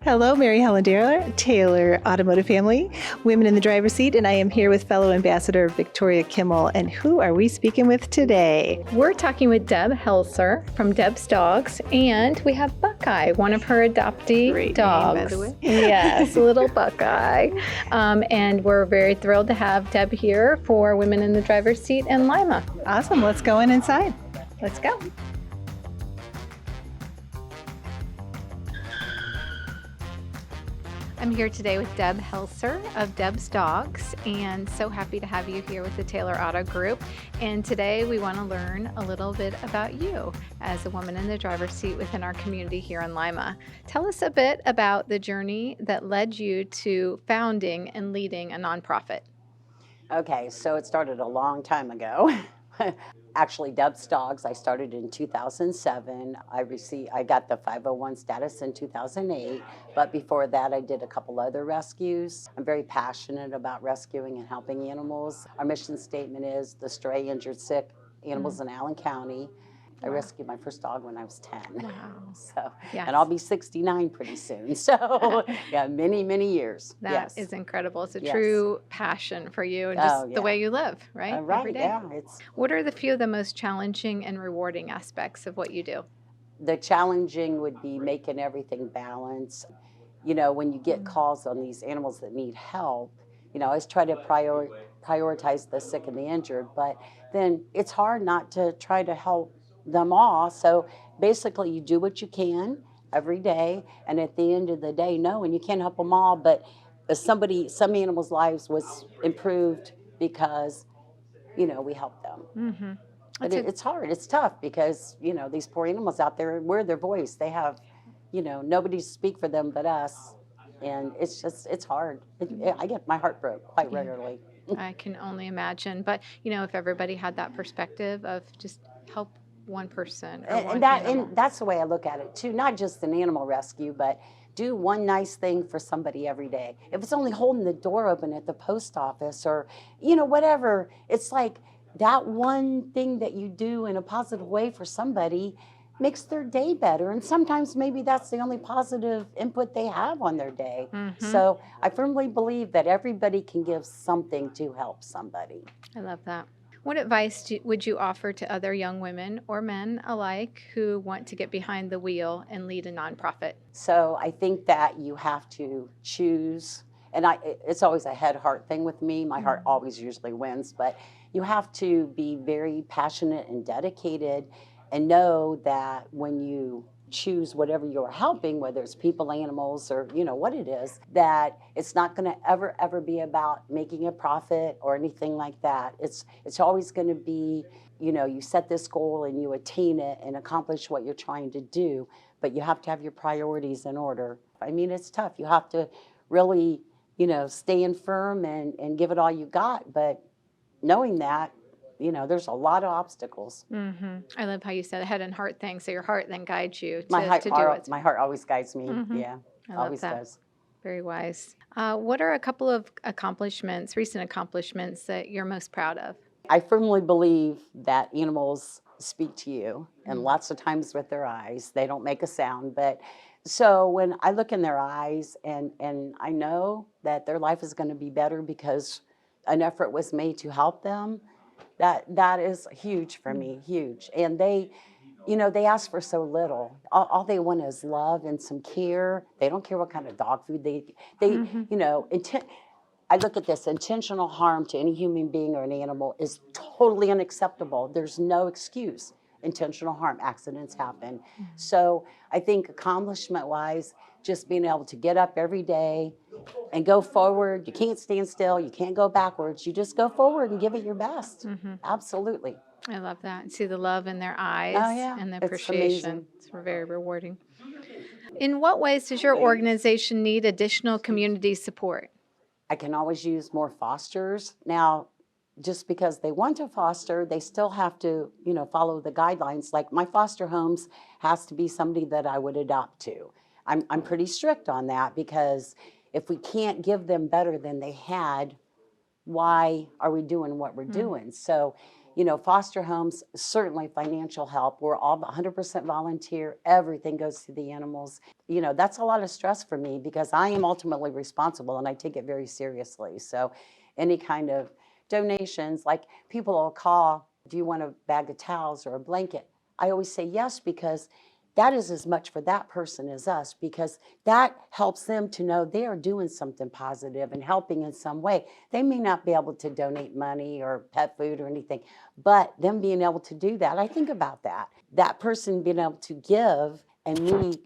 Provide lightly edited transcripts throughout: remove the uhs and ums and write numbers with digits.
Hello, Mary Helen Taylor Automotive Family, Women in the Driver's Seat, and I am here with fellow ambassador Victoria Kimmel. And who are we speaking with today? We're talking with Deb Hesler from Deb's Dogs, and we have Buckeye, one of her adoptee Great dogs. name, by the way. Yes, little Buckeye. And we're very thrilled to have Deb here for Women in the Driver's Seat in Lima. Awesome. Let's go inside. Let's go. I'm here today with Deb Hesler of Deb's Dogs, and so happy to have you here with the Taylor Auto Group. And today we want to learn a little bit about you as a woman in the driver's seat within our community here in Lima. Tell us a bit about the journey that led you to founding and leading a nonprofit. Okay, so it started a long time ago. Actually, Deb's Dogs, I started in 2007. I got the 501 status in 2008, but before that I did a couple other rescues. I'm very passionate about rescuing and helping animals. Our mission statement is the stray, injured, sick animals in Allen County. I rescued my first dog when I was 10. Wow. So, Yes. And I'll be 69 pretty soon. So, yeah, many, many years. That is incredible. It's a Yes. true passion for you and just the way you live, right? Right, Every day. yeah. What are the few of the most challenging and rewarding aspects of what you do? The challenging would be making everything balance. You know, when you get calls on these animals that need help, you know, I always try to prioritize the sick and the injured, but then it's hard not to try to help them all. So basically you do what you can every day, and at the end of the day, no, and you can't help them all, but some animals' lives was improved because, you know, we helped them. Mm-hmm. But it's hard, it's tough because, you know, these poor animals out there, we're their voice. They have, you know, nobody to speak for them but us. And it's hard. I get my heart broke quite regularly. I can only imagine. But, you know, if everybody had that perspective of just help one person or one animal. And that's the way I look at it too. Not just an animal rescue, but do one nice thing for somebody every day. If it's only holding the door open at the post office or, you know, whatever, it's like that one thing that you do in a positive way for somebody makes their day better. And sometimes maybe that's the only positive input they have on their day. Mm-hmm. So I firmly believe that everybody can give something to help somebody. I love that. What advice would you offer to other young women or men alike who want to get behind the wheel and lead a nonprofit? So I think that you have to choose, and it's always a head-heart thing with me. My heart always usually wins, but you have to be very passionate and dedicated and know that when you choose whatever you're helping, whether it's people, animals, or you know what it is, that it's not going to ever be about making a profit or anything like that. It's always going to be, you know, you set this goal and you attain it and accomplish what you're trying to do, but you have to have your priorities in order. I mean, it's tough. You have to really, you know, stand firm and give it all you got, but knowing that, you know, there's a lot of obstacles. Mm-hmm. I love how you said a head and heart thing. So your heart then guides you to do it. My heart always guides me. Mm-hmm. Yeah, I love always that. does. Very wise. What are a couple of recent accomplishments that you're most proud of? I firmly believe that animals speak to you, and lots of times with their eyes. They don't make a sound, but so when I look in their eyes and I know that their life is going to be better because an effort was made to help them, that is huge for me, huge. And they, you know, they ask for so little. All they want is love and some care. They don't care what kind of dog food they you know, I look at this, intentional harm to any human being or an animal is totally unacceptable. There's no excuse. Intentional harm, accidents happen. So I think accomplishment-wise, just being able to get up every day and go forward. You can't stand still. You can't go backwards. You just go forward and give it your best. Mm-hmm. Absolutely. I love that. See the love in their eyes and the appreciation. It's very rewarding. In what ways does your organization need additional community support? I can always use more fosters. Now, just because they want to foster, they still have to, you know, follow the guidelines. Like my foster homes has to be somebody that I would adopt to. I'm pretty strict on that because if we can't give them better than they had, why are we doing what we're doing? So, foster homes, certainly financial help. We're all 100% volunteer. Everything goes to the animals. That's a lot of stress for me because I am ultimately responsible and I take it very seriously. So any kind of donations, like people will call, do you want a bag of towels or a blanket? I always say yes, because that is as much for that person as us, because that helps them to know they are doing something positive and helping in some way. They may not be able to donate money or pet food or anything, but them being able to do that, I think about that. That person being able to give and me,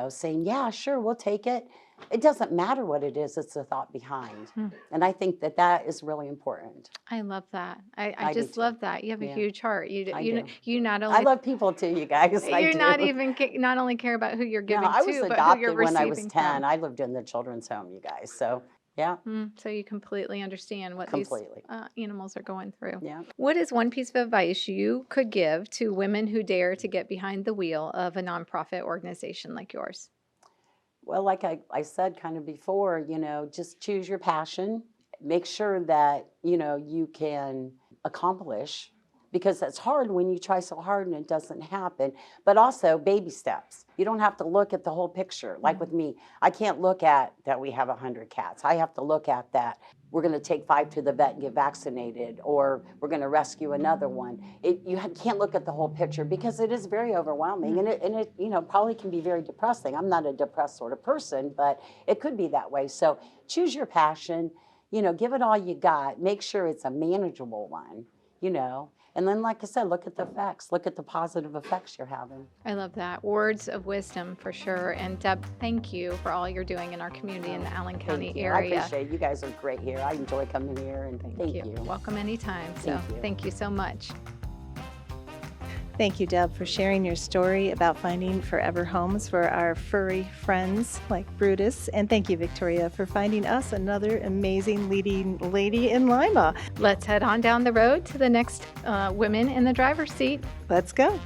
saying, yeah, sure, we'll take it. It doesn't matter what it is, it's the thought behind. And I think that is really important. I love that. I I do just too. love that. You have a Yeah. huge heart. I do. You not I only love people too, you guys. I you're do. not even not only care about who you're No, giving I was to, but who you're adopted when I was receiving 10. from. I lived in the children's home, you guys. So, yeah, So you completely understand what completely. these animals are going through. Yeah. What is one piece of advice you could give to women who dare to get behind the wheel of a nonprofit organization like yours? Well, like I said kind of before, just choose your passion. Make sure that, you can accomplish, because it's hard when you try so hard and it doesn't happen. But also baby steps. You don't have to look at the whole picture. Like with me, I can't look at that we have 100 cats. I have to look at that we're going to take 5 to the vet and get vaccinated, or we're going to rescue another one. You can't look at the whole picture because it is very overwhelming, and it probably can be very depressing. I'm not a depressed sort of person, but it could be that way. So choose your passion, give it all you got. Make sure it's a manageable one, And then, like I said, look at the effects. Look at the positive effects you're having. I love that. Words of wisdom for sure. And Deb, thank you for all you're doing in our community in the Allen County Thank you. area. I appreciate it. You guys are great here. I enjoy coming here, and thank you. Welcome anytime. So thank you so much. Thank you, Deb, for sharing your story about finding forever homes for our furry friends like Brutus. And thank you, Victoria, for finding us another amazing leading lady in Lima. Let's head on down the road to the next women in the driver's seat. Let's go.